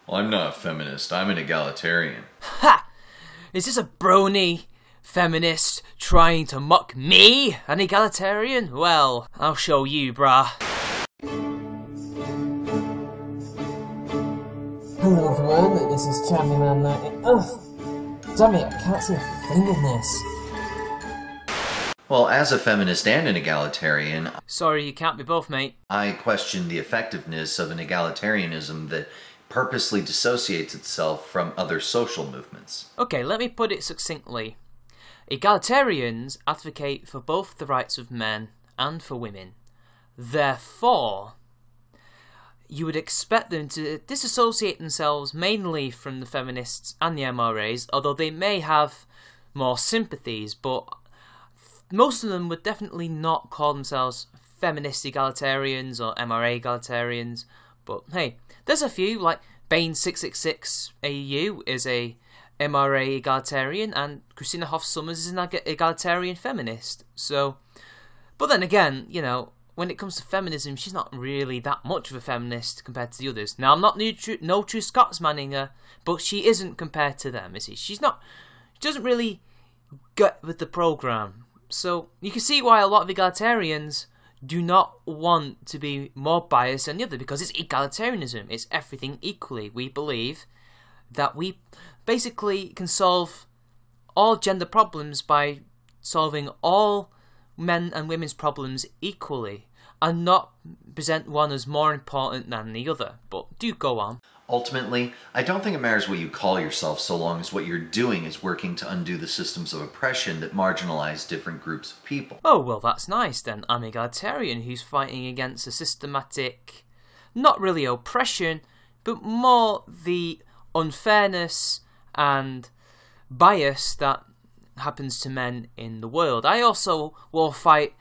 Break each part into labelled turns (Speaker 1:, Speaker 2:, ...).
Speaker 1: Well, I'm not a feminist, I'm an egalitarian.
Speaker 2: Ha! Is this a brony feminist trying to mock me, an egalitarian? Well, I'll show you, brah.
Speaker 3: Hello everyone, this is Champion Ugh! Damn it, I can't see a thing in this.
Speaker 1: Well, as a feminist and an egalitarian,
Speaker 2: Sorry, you can't be both, mate.
Speaker 1: I question the effectiveness of an egalitarianism that purposely dissociates itself from other social movements.
Speaker 2: Okay, let me put it succinctly. Egalitarians advocate for both the rights of men and for women. Therefore, you would expect them to disassociate themselves mainly from the feminists and the MRAs, although they may have more sympathies, but most of them would definitely not call themselves feminist egalitarians or MRA egalitarians. But hey, there's a few, like Bane666 AU is a MRA egalitarian, and Christina Hoff Sommers is an egalitarian feminist. So, but then again, you know, when it comes to feminism, she's not really that much of a feminist compared to the others. Now, I'm not no true Scotsmanning her, but she isn't compared to them, is she? She doesn't really get with the programme. So, you can see why a lot of egalitarians do not want to be more biased than the other, because it's egalitarianism. It's everything equally. We believe that we basically can solve all gender problems by solving all men and women's problems equally, and not present one as more important than the other. But do go on.
Speaker 1: Ultimately, I don't think it matters what you call yourself so long as what you're doing is working to undo the systems of oppression that marginalize different groups of people.
Speaker 2: Oh, well, that's nice then. I'm an egalitarian who's fighting against a systematic, not really oppression, but more the unfairness and bias that happens to men in the world. I also will fight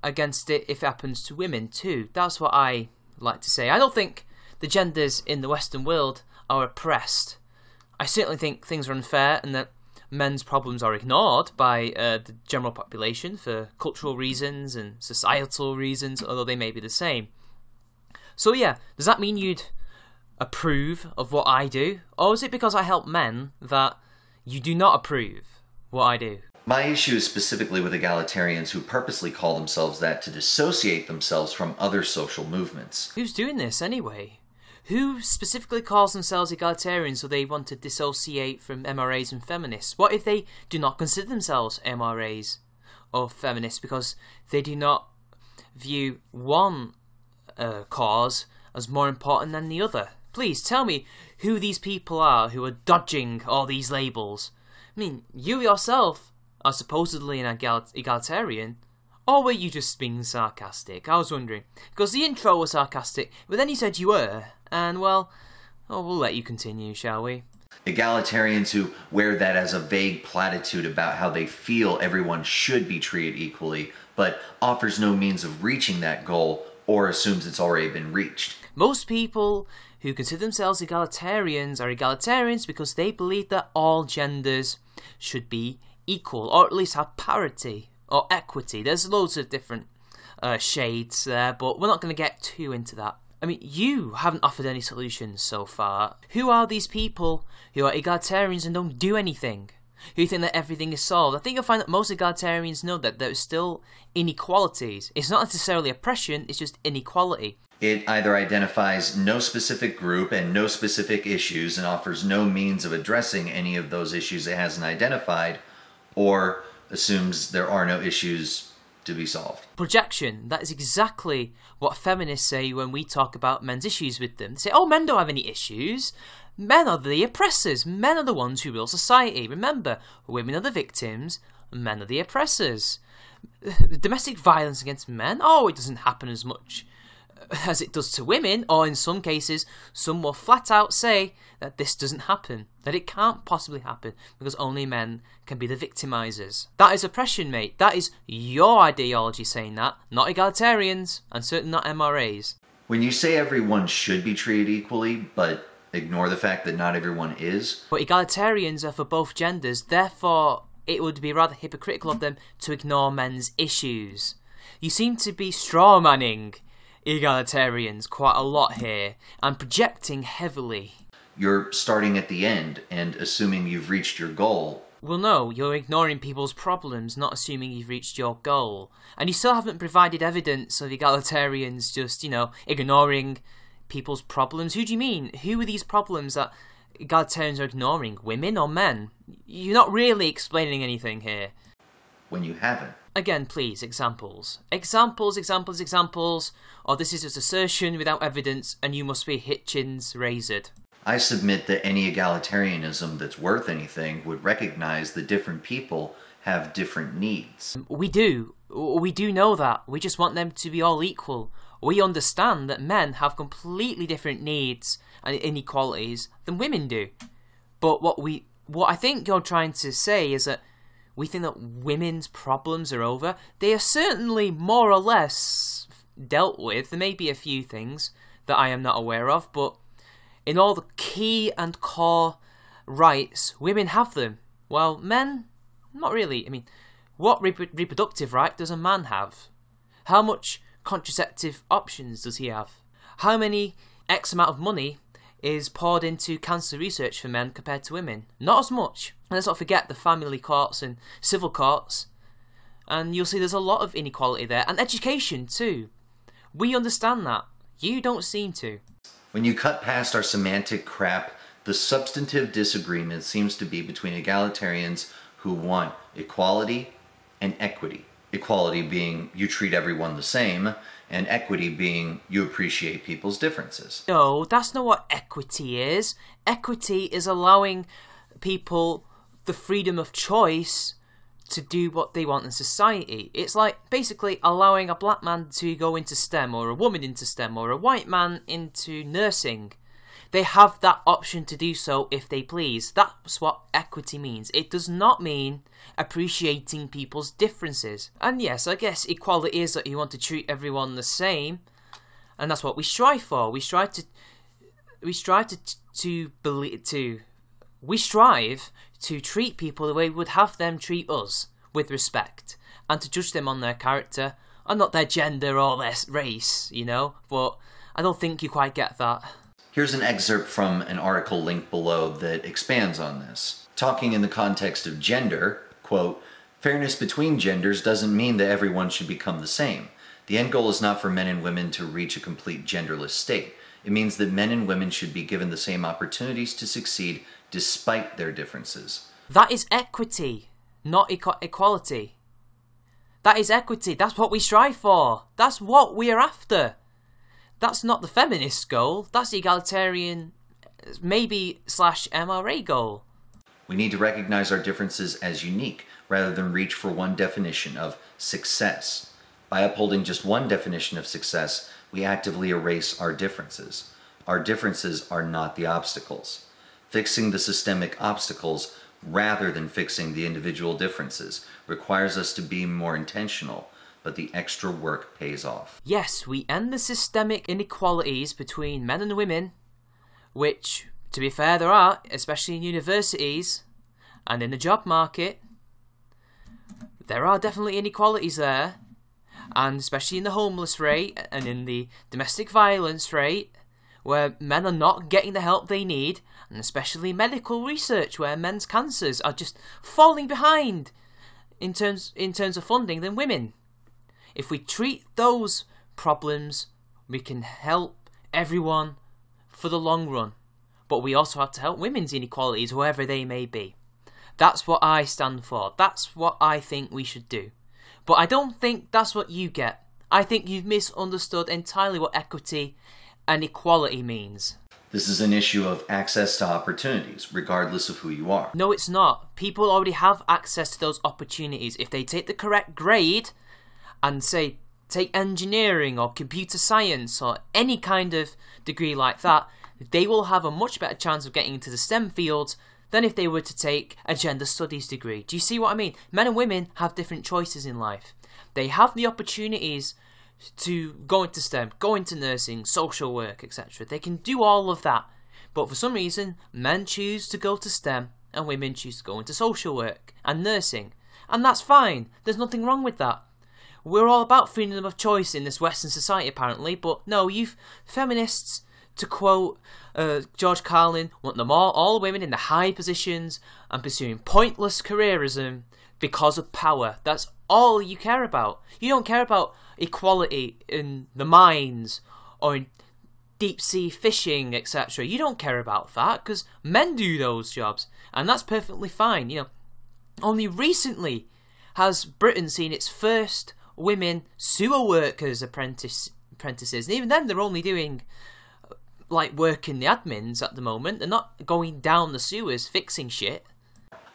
Speaker 2: against it if it happens to women too. That's what I like to say. I don't think the genders in the Western world are oppressed. I certainly think things are unfair and that men's problems are ignored by the general population for cultural reasons and societal reasons, although they may be the same. So yeah, does that mean you'd approve of what I do? Or is it because I help men that you do not approve what I do?
Speaker 1: My issue is specifically with egalitarians who purposely call themselves that to dissociate themselves from other social movements.
Speaker 2: Who's doing this anyway? Who specifically calls themselves egalitarians so they want to dissociate from MRAs and feminists? What if they do not consider themselves MRAs or feminists because they do not view one cause as more important than the other? Please tell me who these people are who are dodging all these labels. I mean, you yourself are supposedly an egalitarian, or were you just being sarcastic? I was wondering, because the intro was sarcastic, but then you said you were, and well, we'll let you continue, shall we?
Speaker 1: Egalitarians who wear that as a vague platitude about how they feel everyone should be treated equally, but offers no means of reaching that goal or assumes it's already been reached.
Speaker 2: Most people who consider themselves egalitarians are egalitarians because they believe that all genders should be equal, or at least have parity or equity. There's loads of different shades there, but we're not going to get too into that. I mean, you haven't offered any solutions so far. Who are these people who are egalitarians and don't do anything? Who think that everything is solved? I think you'll find that most egalitarians know that there's still inequalities. It's not necessarily oppression, it's just inequality.
Speaker 1: It either identifies no specific group and no specific issues and offers no means of addressing any of those issues it hasn't identified, or assumes there are no issues to be solved.
Speaker 2: Projection. That is exactly what feminists say when we talk about men's issues with them. They say, oh, men don't have any issues. Men are the oppressors. Men are the ones who rule society. Remember, women are the victims, men are the oppressors. Domestic violence against men, it doesn't happen as much as it does to women, or in some cases, some will flat out say that this doesn't happen, that it can't possibly happen, because only men can be the victimizers. That is oppression, mate. That is your ideology saying that, not egalitarians, and certainly not MRAs.
Speaker 1: When you say everyone should be treated equally, but ignore the fact that not everyone is.
Speaker 2: But egalitarians are for both genders, therefore it would be rather hypocritical of them to ignore men's issues. You seem to be strawmanning egalitarians quite a lot here, and projecting heavily.
Speaker 1: you're starting at the end and assuming you've reached your goal.
Speaker 2: Well, no, you're ignoring people's problems, not assuming you've reached your goal. And you still haven't provided evidence of egalitarians just, ignoring people's problems. Who do you mean? Who are these problems that egalitarians are ignoring? Women or men? You're not really explaining anything here.
Speaker 1: When you haven't.
Speaker 2: Again, please, examples. Examples. Or this is just assertion without evidence, and you must be Hitchens razored.
Speaker 1: I submit that any egalitarianism that's worth anything would recognize that different people have different needs.
Speaker 2: We do know that. We just want them to be all equal. We understand that men have completely different needs and inequalities than women do. But what I think you're trying to say is that we think that women's problems are over. They are certainly more or less dealt with. There may be a few things that I am not aware of, but in all the key and core rights, women have them. Well, men, not really. I mean, what reproductive right does a man have? How much contraceptive options does he have? How many X amount of money is poured into cancer research for men compared to women? Not as much. And let's not forget the family courts and civil courts. And you'll see there's a lot of inequality there. And education too. We understand that. You don't seem to.
Speaker 1: When you cut past our semantic crap, the substantive disagreement seems to be between egalitarians who want equality and equity. Equality being you treat everyone the same, and equity being you appreciate people's differences.
Speaker 2: No, that's not what equity is. Equity is allowing people the freedom of choice to do what they want in society. It's like basically allowing a black man to go into STEM, or a woman into STEM, or a white man into nursing. They have that option to do so if they please. That's what equity means. It does not mean appreciating people's differences. And yes, I guess equality is that you want to treat everyone the same, and that's what we strive for. We strive to treat people the way we would have them treat us, with respect, and to judge them on their character and not their gender or their race, but I don't think you quite get that.
Speaker 1: Here's an excerpt from an article linked below that expands on this. Talking in the context of gender, quote, "Fairness between genders doesn't mean that everyone should become the same. The end goal is not for men and women to reach a complete genderless state. It means that men and women should be given the same opportunities to succeed despite their differences."
Speaker 2: That is equity, not equality. That is equity. That's what we strive for. That's what we are after. That's not the feminist goal. That's the egalitarian, maybe /MRA goal.
Speaker 1: We need to recognize our differences as unique rather than reach for one definition of success. By upholding just one definition of success, we actively erase our differences. Our differences are not the obstacles. Fixing the systemic obstacles rather than fixing the individual differences requires us to be more intentional, but the extra work pays off.
Speaker 2: Yes, we end the systemic inequalities between men and women, which, to be fair, there are, especially in universities and in the job market. There are definitely inequalities there, and especially in the homeless rate and in the domestic violence rate, where men are not getting the help they need, and especially medical research, where men's cancers are just falling behind in terms of funding than women. If we treat those problems, we can help everyone for the long run. But we also have to help women's inequalities, wherever they may be. That's what I stand for. That's what I think we should do. But I don't think that's what you get. I think you've misunderstood entirely what equity and equality means.
Speaker 1: This is an issue of access to opportunities, regardless of who you are.
Speaker 2: No, it's not. People already have access to those opportunities. If they take the correct grade and say, take engineering or computer science or any kind of degree like that, they will have a much better chance of getting into the STEM fields than if they were to take a gender studies degree. Do you see what I mean? Men and women have different choices in life. They have the opportunities to go into STEM, go into nursing, social work, etc. They can do all of that. But for some reason, men choose to go to STEM and women choose to go into social work and nursing. And that's fine. There's nothing wrong with that. We're all about freedom of choice in this Western society, apparently, but no, you feminists To quote George Carlin, want them all women in the high positions and pursuing pointless careerism because of power. That's all you care about. You don't care about equality in the mines or in deep sea fishing, etc. You don't care about that because men do those jobs, and that's perfectly fine. You know, only recently has Britain seen its first women sewer workers apprentices, and even then they're only doing like work in the admins at the moment. They're not going down the sewers fixing shit.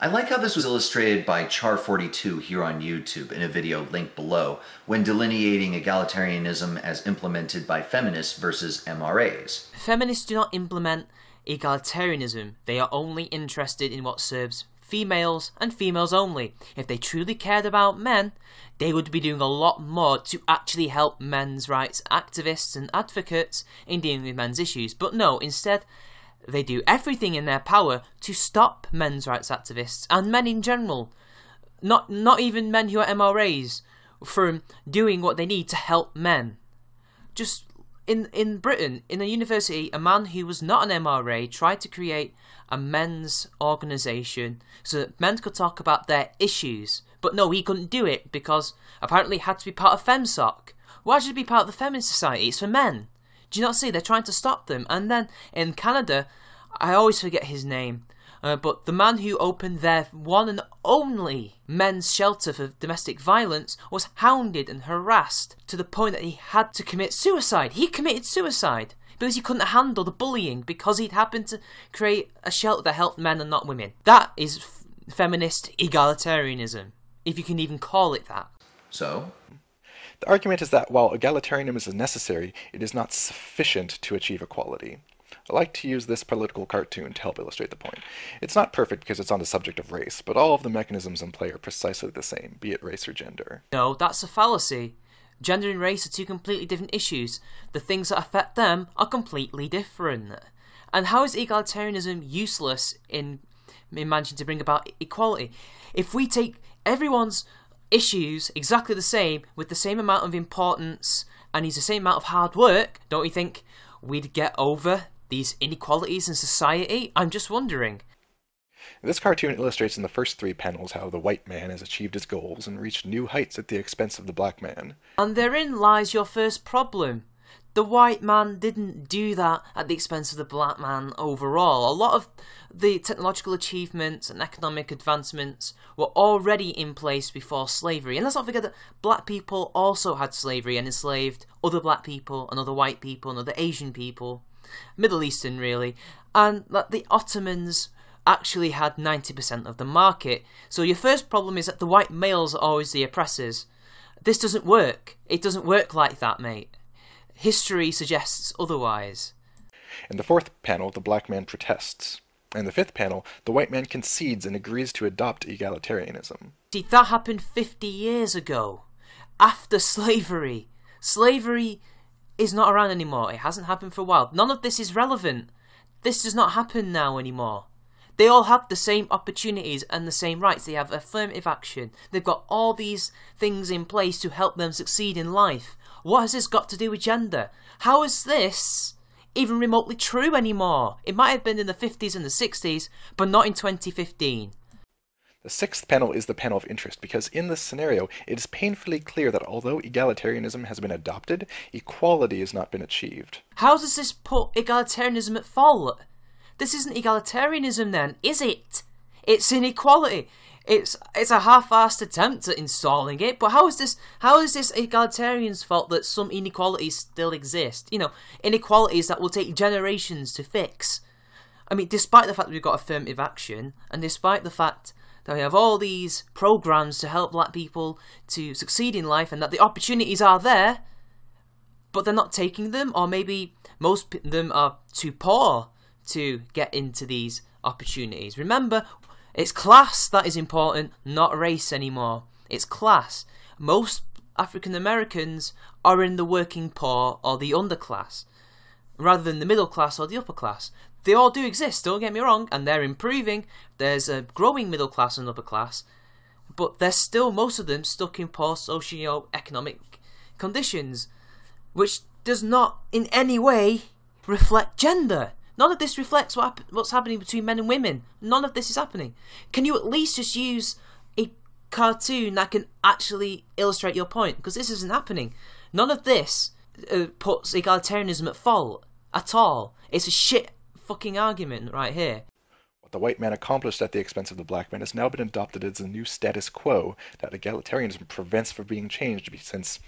Speaker 1: I like how this was illustrated by Char42 here on YouTube in a video linked below when delineating egalitarianism as implemented by feminists versus MRAs.
Speaker 2: Feminists do not implement egalitarianism. They are only interested in what serves females and females only. If they truly cared about men, they would be doing a lot more to actually help men's rights activists and advocates in dealing with men's issues. But no, instead, they do everything in their power to stop men's rights activists and men in general, not even men who are MRAs, from doing what they need to help men. Just in Britain, in a university, a man who was not an MRA tried to create a men's organisation so that men could talk about their issues. But no, he couldn't do it because apparently he had to be part of FemSoc. Why should he be part of the Feminist Society? It's for men. Do you not see? They're trying to stop them. And then in Canada, I always forget his name, but the man who opened their one and only men's shelter for domestic violence was hounded and harassed to the point that he had to commit suicide. He committed suicide because he couldn't handle the bullying because he'd happened to create a shelter that helped men and not women. That is feminist egalitarianism, if you can even call it that.
Speaker 1: So?
Speaker 4: The argument is that while egalitarianism is necessary, it is not sufficient to achieve equality. I like to use this political cartoon to help illustrate the point. It's not perfect because it's on the subject of race, but all of the mechanisms in play are precisely the same, be it race or gender.
Speaker 2: No, that's a fallacy. Gender and race are two completely different issues. The things that affect them are completely different. And how is egalitarianism useless in managing to bring about equality? If we take everyone's issues exactly the same, with the same amount of importance, and use the same amount of hard work, don't you think we'd get over these inequalities in society? I'm just wondering.
Speaker 4: This cartoon illustrates in the first 3 panels how the white man has achieved his goals and reached new heights at the expense of the black man.
Speaker 2: And therein lies your first problem. The white man didn't do that at the expense of the black man overall. A lot of the technological achievements and economic advancements were already in place before slavery. And let's not forget that black people also had slavery and enslaved other black people and other white people and other Asian people. Middle Eastern, really. And that the Ottomans actually had 90% of the market. So your first problem is that the white males are always the oppressors. This doesn't work. It doesn't work like that, mate. History suggests otherwise.
Speaker 4: In the 4th panel, the black man protests. In the 5th panel, the white man concedes and agrees to adopt egalitarianism.
Speaker 2: See, that happened 50 years ago, after slavery. Slavery is not around anymore. It hasn't happened for a while. None of this is relevant. This does not happen now anymore. They all have the same opportunities and the same rights. They have affirmative action. They've got all these things in place to help them succeed in life. What has this got to do with gender? How is this even remotely true anymore? It might have been in the 50s and the 60s, but not in 2015.
Speaker 4: The 6th panel is the panel of interest because in this scenario, it is painfully clear that although egalitarianism has been adopted, equality has not been achieved.
Speaker 2: How does this put egalitarianism at fault? This isn't egalitarianism then, is it? It's inequality. It's a half-assed attempt at installing it, but how is this egalitarian's fault that some inequalities still exist? You know, inequalities that will take generations to fix. I mean, despite the fact that we've got affirmative action, and despite the fact that we have all these programs to help black people to succeed in life, and that the opportunities are there, but they're not taking them, or maybe most of them are too poor to get into these opportunities. Remember, it's class that is important, not race anymore. It's class. Most African Americans are in the working poor or the underclass, rather than the middle class or the upper class. They all do exist, don't get me wrong, and they're improving. There's a growing middle class and upper class, but they're still, most of them, stuck in poor socio-economic conditions, which does not in any way reflect gender. None of this reflects what's happening between men and women. None of this is happening. Can you at least just use a cartoon that can actually illustrate your point? Because this isn't happening. None of this puts egalitarianism at fault at all. It's a shit fucking argument right here.
Speaker 4: What the white man accomplished at the expense of the black man has now been adopted as a new status quo that egalitarianism prevents from being changed, since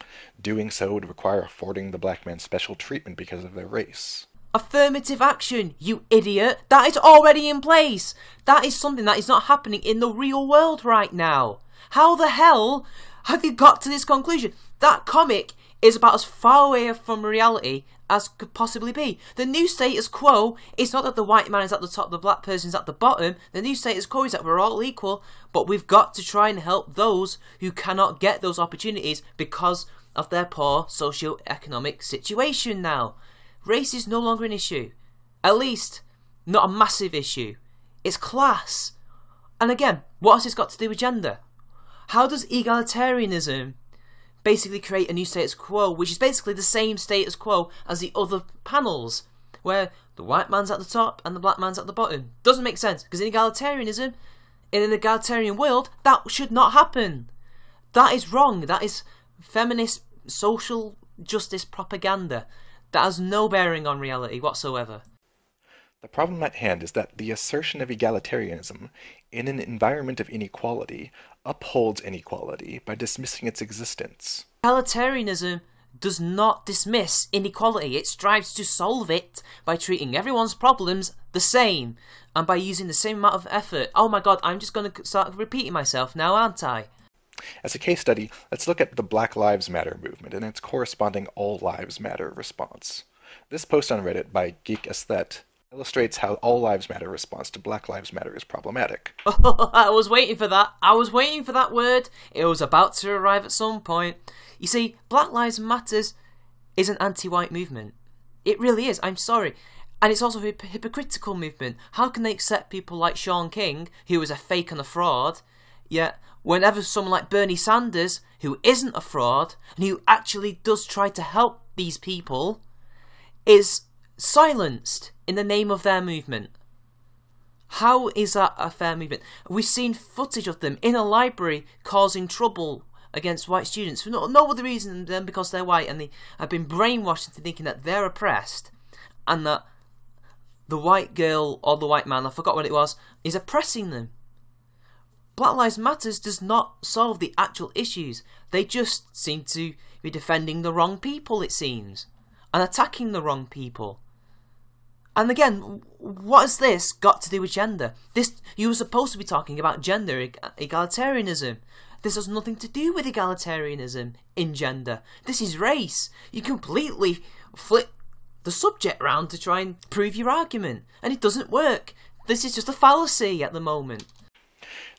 Speaker 4: doing so would require affording the black man special treatment because of their race.
Speaker 2: Affirmative action, you idiot! That is already in place! That is something that is not happening in the real world right now. How the hell have you got to this conclusion? That comic is about as far away from reality as could possibly be. The new status quo is not that the white man is at the top, the black person is at the bottom. The new status quo is that we're all equal, but we've got to try and help those who cannot get those opportunities because of their poor socio-economic situation now. Race is no longer an issue. At least, not a massive issue. It's class. And again, what has this got to do with gender? How does egalitarianism basically create a new status quo, which is basically the same status quo as the other panels, where the white man's at the top and the black man's at the bottom? Doesn't make sense, because in egalitarianism, in an egalitarian world, that should not happen. That is wrong. That is feminist social justice propaganda. That has no bearing on reality whatsoever.
Speaker 4: The problem at hand is that the assertion of egalitarianism in an environment of inequality upholds inequality by dismissing its existence.
Speaker 2: Egalitarianism does not dismiss inequality. It strives to solve it by treating everyone's problems the same and by using the same amount of effort. Oh my god, I'm just going to start repeating myself now, aren't I?
Speaker 4: As a case study, let's look at the Black Lives Matter movement and its corresponding All Lives Matter response. This post on Reddit by Geek Aesthet illustrates how All Lives Matter response to Black Lives Matter is problematic.
Speaker 2: I was waiting for that. I was waiting for that word. It was about to arrive at some point. You see, Black Lives Matters is an anti-white movement. It really is, I'm sorry. And it's also a hypocritical movement. How can they accept people like Sean King, who is a fake and a fraud, yet whenever someone like Bernie Sanders, who isn't a fraud, and who actually does try to help these people, is silenced in the name of their movement? How is that a fair movement? We've seen footage of them in a library causing trouble against white students for no other reason than because they're white, and they have been brainwashed into thinking that they're oppressed and that the white girl or the white man, I forgot what it was, is oppressing them. Black Lives Matter does not solve the actual issues. They just seem to be defending the wrong people, it seems, and attacking the wrong people. And again, what has this got to do with gender? You were supposed to be talking about gender, egalitarianism. This has nothing to do with egalitarianism in gender. This is race. You completely flip the subject round to try and prove your argument, and it doesn't work. This is just a fallacy at the moment.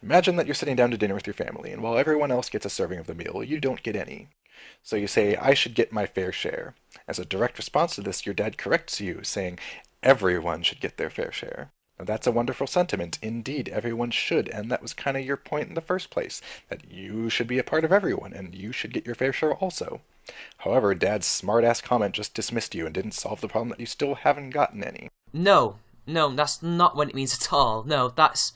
Speaker 4: Imagine that you're sitting down to dinner with your family, and while everyone else gets a serving of the meal, you don't get any. So you say, I should get my fair share. As a direct response to this, your dad corrects you, saying, everyone should get their fair share. Now that's a wonderful sentiment. Indeed, everyone should, and that was kind of your point in the first place, that you should be a part of everyone, and you should get your fair share also. However, Dad's smart-ass comment just dismissed you and didn't solve the problem that you still haven't gotten any.
Speaker 2: No, that's not what it means at all. No, that's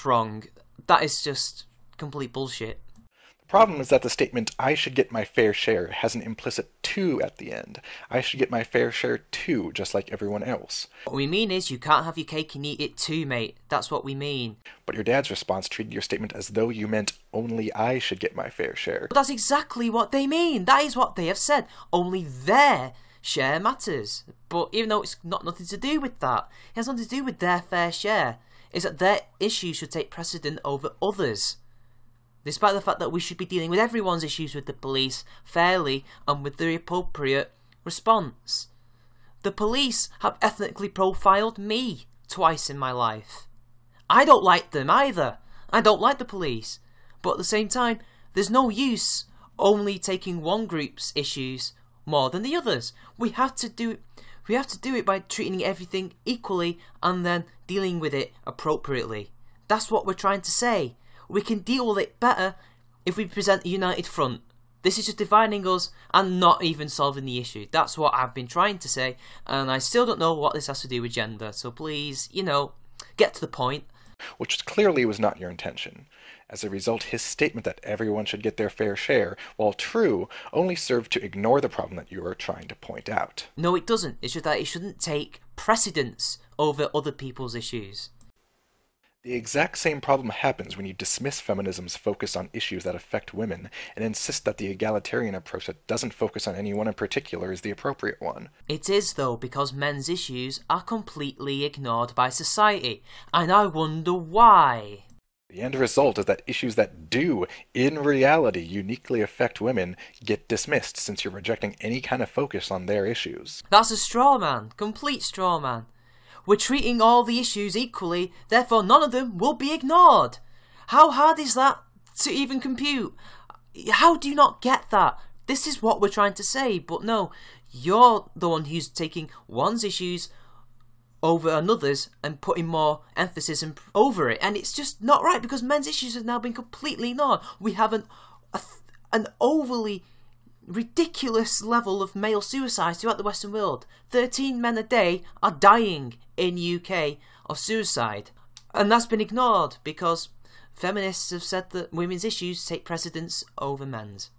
Speaker 2: wrong. That is just complete bullshit.
Speaker 4: The problem is that the statement, I should get my fair share, has an implicit to at the end. I should get my fair share too, just like everyone else.
Speaker 2: What we mean is you can't have your cake and eat it too, mate. That's what we mean.
Speaker 4: But your dad's response treated your statement as though you meant only I should get my fair share.
Speaker 2: But that's exactly what they mean. That is what they have said. Only their share matters. But even though it's not nothing to do with that, it has nothing to do with their fair share. It's that their issues should take precedent over others. Despite the fact that we should be dealing with everyone's issues with the police fairly and with the appropriate response. The police have ethnically profiled me twice in my life. I don't like them either. I don't like the police. But at the same time, there's no use only taking one group's issues more than the others. We have to do it by treating everything equally and then dealing with it appropriately. That's what we're trying to say. We can deal with it better if we present a united front. This is just dividing us and not even solving the issue. That's what I've been trying to say, and I still don't know what this has to do with gender. So please, get to the point.
Speaker 4: Which clearly was not your intention. As a result, his statement that everyone should get their fair share, while true, only served to ignore the problem that you are trying to point out.
Speaker 2: No, it doesn't. It's just that it shouldn't take precedence over other people's issues.
Speaker 4: The exact same problem happens when you dismiss feminism's focus on issues that affect women and insist that the egalitarian approach that doesn't focus on anyone in particular is the appropriate one.
Speaker 2: It is, though, because men's issues are completely ignored by society, and I wonder why.
Speaker 4: The end result is that issues that do, in reality, uniquely affect women get dismissed since you're rejecting any kind of focus on their issues.
Speaker 2: That's a straw man. Complete straw man. We're treating all the issues equally, therefore none of them will be ignored. How hard is that to even compute? How do you not get that? This is what we're trying to say, but no, you're the one who's taking one's issues over another's and putting more emphasis over it, and it's just not right because men's issues have now been completely ignored. We have an overly ridiculous level of male suicide throughout the Western world. 13 men a day are dying in UK of suicide, and that's been ignored because feminists have said that women's issues take precedence over men's.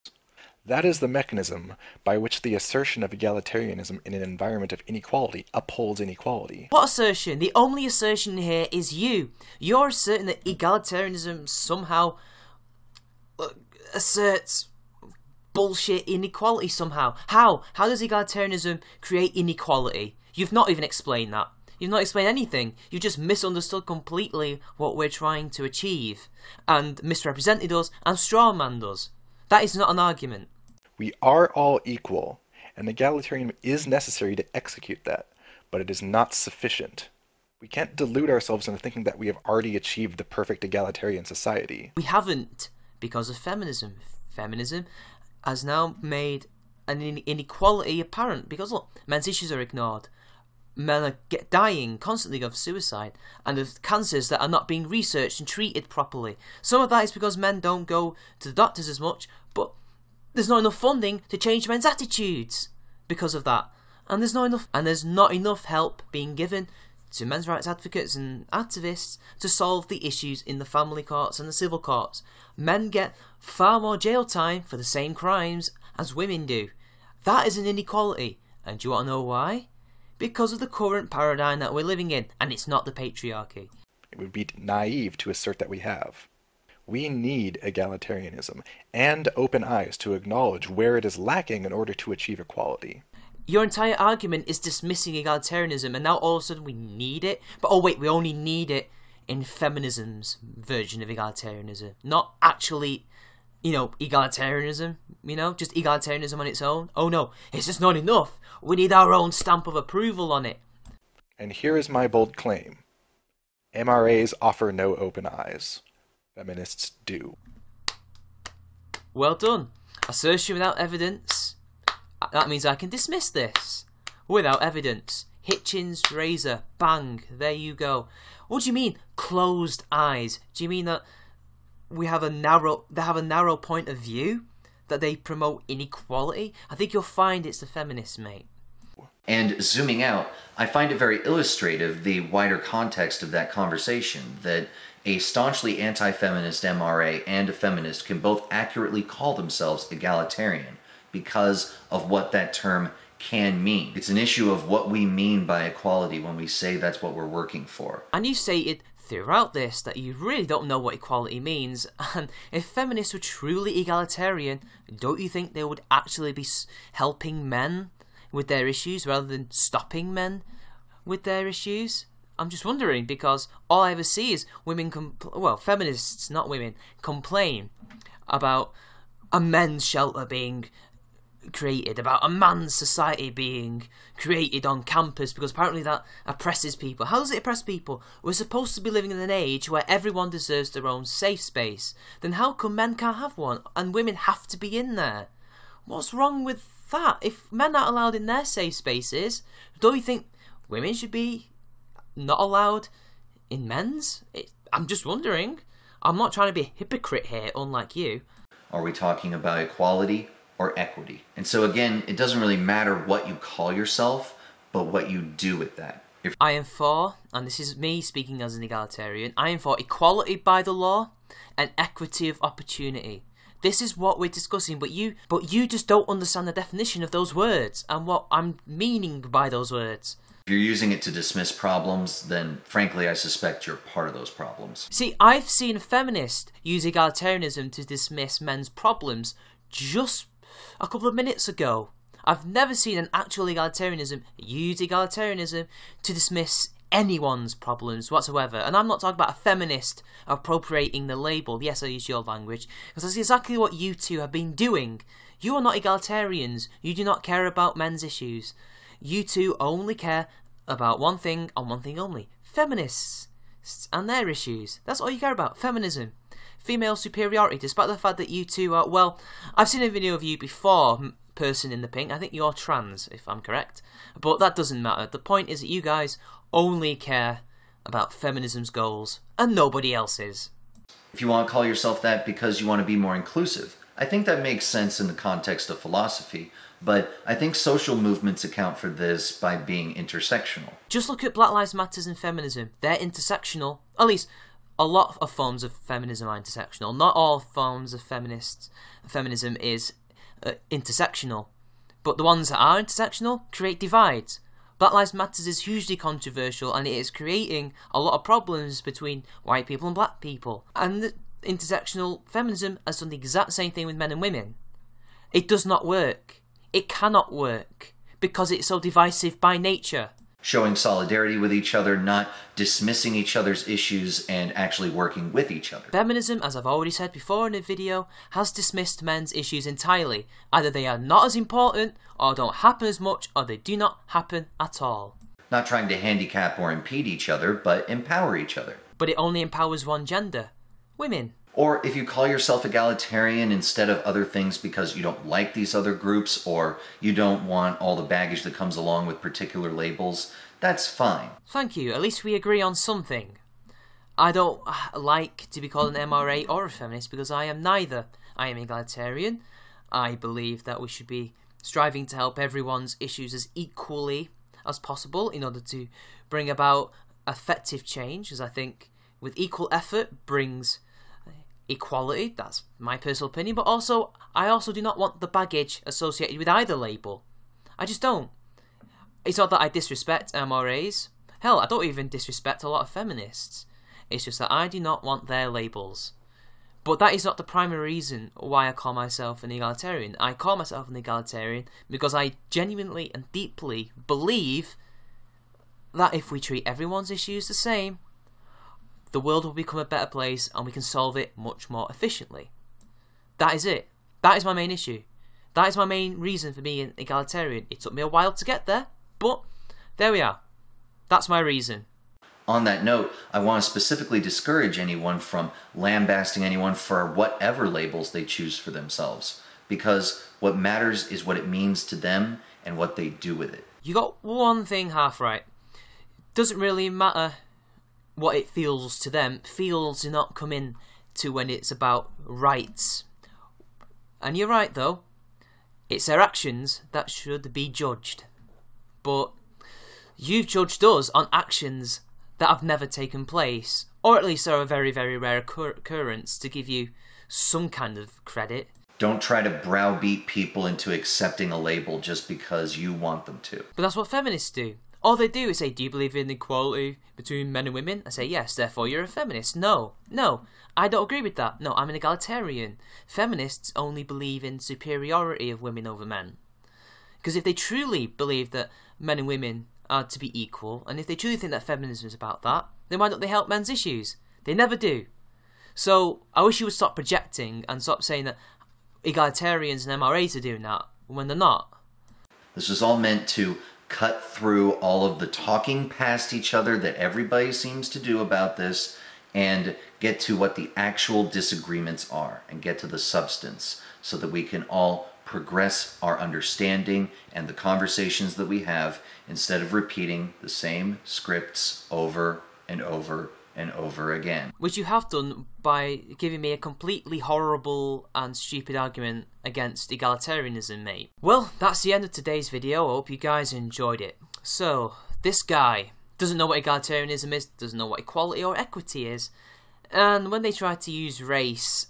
Speaker 4: That is the mechanism by which the assertion of egalitarianism in an environment of inequality upholds inequality.
Speaker 2: What assertion? The only assertion here is you. You're asserting that egalitarianism somehow asserts bullshit inequality somehow. How? How does egalitarianism create inequality? You've not even explained that. You've not explained anything. You've just misunderstood completely what we're trying to achieve and misrepresented us and strawmanned us. That is not an argument.
Speaker 4: We are all equal, and egalitarianism is necessary to execute that, but it is not sufficient. We can't delude ourselves into thinking that we have already achieved the perfect egalitarian society.
Speaker 2: We haven't, because of feminism. Feminism has now made an inequality apparent, because look, men's issues are ignored. Men are dying constantly of suicide and of cancers that are not being researched and treated properly. Some of that is because men don't go to the doctors as much, but there's not enough funding to change men's attitudes because of that. And there's not enough help being given to men's rights advocates and activists to solve the issues in the family courts and the civil courts. Men get far more jail time for the same crimes as women do. That is an inequality. And do you want to know why? Because of the current paradigm that we're living in, and it's not the patriarchy.
Speaker 4: It would be naive to assert that we have. We need egalitarianism and open eyes to acknowledge where it is lacking in order to achieve equality.
Speaker 2: Your entire argument is dismissing egalitarianism, and now all of a sudden we need it. But oh wait, we only need it in feminism's version of egalitarianism, not actually, egalitarianism, just egalitarianism on its own. Oh no, it's just not enough. We need our own stamp of approval on it.
Speaker 4: And here is my bold claim. MRAs offer no open eyes. Feminists do.
Speaker 2: Well done. Assertion without evidence. That means I can dismiss this. Without evidence. Hitchens, razor, bang, there you go. What do you mean, closed eyes? Do you mean that they have a narrow point of view? That they promote inequality? I think you'll find it's the feminists, mate.
Speaker 1: And zooming out, I find it very illustrative, the wider context of that conversation, that a staunchly anti-feminist MRA and a feminist can both accurately call themselves egalitarian because of what that term can mean. It's an issue of what we mean by equality when we say that's what we're working for.
Speaker 2: And you stated throughout this that you really don't know what equality means, and if feminists were truly egalitarian, don't you think they would actually be helping men with their issues rather than stopping men with their issues? I'm just wondering, because all I ever see is women, feminists, not women, complain about a men's shelter being created, about a man's society being created on campus, because apparently that oppresses people. How does it oppress people? We're supposed to be living in an age where everyone deserves their own safe space. Then how come men can't have one and women have to be in there? What's wrong with that? If men aren't allowed in their safe spaces, don't you think women should be not allowed in men's? I'm just wondering. I'm not trying to be a hypocrite here, unlike you.
Speaker 1: Are we talking about equality or equity. And so again, it doesn't really matter what you call yourself, but what you do with that.
Speaker 2: I am for, and this is me speaking as an egalitarian, I am for equality by the law and equity of opportunity. This is what we're discussing, but you just don't understand the definition of those words and what I'm meaning by those words.
Speaker 1: If you're using it to dismiss problems, then frankly I suspect you're part of those problems.
Speaker 2: See, I've seen a feminist use egalitarianism to dismiss men's problems just a couple of minutes ago. I've never seen an actual egalitarianism use egalitarianism to dismiss anyone's problems whatsoever. And I'm not talking about a feminist appropriating the label. Yes, I use your language, because that's exactly what you two have been doing. You are not egalitarians. You do not care about men's issues. You two only care about one thing and one thing only. Feminists and their issues. That's all you care about. Feminism. Female superiority, despite the fact that you two are, well, I've seen a video of you before, person in the pink. I think you're trans, if I'm correct. But that doesn't matter. The point is that you guys only care about feminism's goals and nobody else's.
Speaker 1: If you want to call yourself that because you want to be more inclusive, I think that makes sense in the context of philosophy, but I think social movements account for this by being intersectional.
Speaker 2: Just look at Black Lives Matter and feminism. They're intersectional. At least a lot of forms of feminism are intersectional. Not all forms of feminism is intersectional. But the ones that are intersectional create divides. Black Lives Matter is hugely controversial and it is creating a lot of problems between white people and black people. And intersectional feminism has done the exact same thing with men and women. It does not work. It cannot work because it's so divisive by nature.
Speaker 1: Showing solidarity with each other, not dismissing each other's issues, and actually working with each other.
Speaker 2: Feminism, as I've already said before in a video, has dismissed men's issues entirely. Either they are not as important, or don't happen as much, or they do not happen at all.
Speaker 1: Not trying to handicap or impede each other, but empower each other.
Speaker 2: But it only empowers one gender. Women.
Speaker 1: Or if you call yourself egalitarian instead of other things because you don't like these other groups or you don't want all the baggage that comes along with particular labels, that's fine.
Speaker 2: Thank you. At least we agree on something. I don't like to be called an MRA or a feminist because I am neither. I am egalitarian. I believe that we should be striving to help everyone's issues as equally as possible in order to bring about effective change, as I think with equal effort brings equality. That's my personal opinion, but also I also do not want the baggage associated with either label. I just don't. It's not that I disrespect MRAs. Hell, I don't even disrespect a lot of feminists. It's just that I do not want their labels. But that is not the primary reason why I call myself an egalitarian. I call myself an egalitarian because I genuinely and deeply believe that if we treat everyone's issues the same, the world will become a better place and we can solve it much more efficiently. That is it. That is my main issue. That is my main reason for being an egalitarian. It took me a while to get there, but there we are. That's my reason.
Speaker 1: On that note, I want to specifically discourage anyone from lambasting anyone for whatever labels they choose for themselves, because what matters is what it means to them and what they do with it.
Speaker 2: You got one thing half right. Doesn't really matter what it feels to them. Feels do not come in to when it's about rights. And you're right though, it's their actions that should be judged. But you've judged us on actions that have never taken place, or at least are a very, very rare occurrence, to give you some kind of credit.
Speaker 1: Don't try to browbeat people into accepting a label just because you want them to.
Speaker 2: But that's what feminists do. All they do is say, do you believe in equality between men and women? I say, yes, therefore you're a feminist. No, I don't agree with that. No, I'm an egalitarian. Feminists only believe in superiority of women over men. Because if they truly believe that men and women are to be equal, and if they truly think that feminism is about that, then why don't they help men's issues? They never do. So I wish you would stop projecting and stop saying that egalitarians and MRAs are doing that when they're not.
Speaker 1: This is all meant to cut through all of the talking past each other that everybody seems to do about this and get to what the actual disagreements are and get to the substance so that we can all progress our understanding and the conversations that we have instead of repeating the same scripts over and over and over again.
Speaker 2: Which you have done by giving me a completely horrible and stupid argument against egalitarianism, mate. Well, that's the end of today's video. I hope you guys enjoyed it. So, this guy doesn't know what egalitarianism is, doesn't know what equality or equity is, and when they try to use race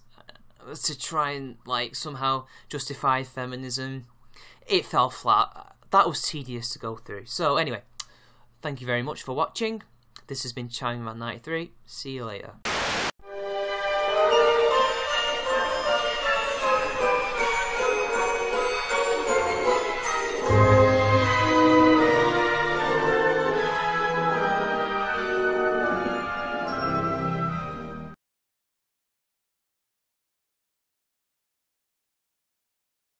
Speaker 2: to try and, like, somehow justify feminism, it fell flat. That was tedious to go through. So, anyway, thank you very much for watching. This has been ChimingMan93. See you later.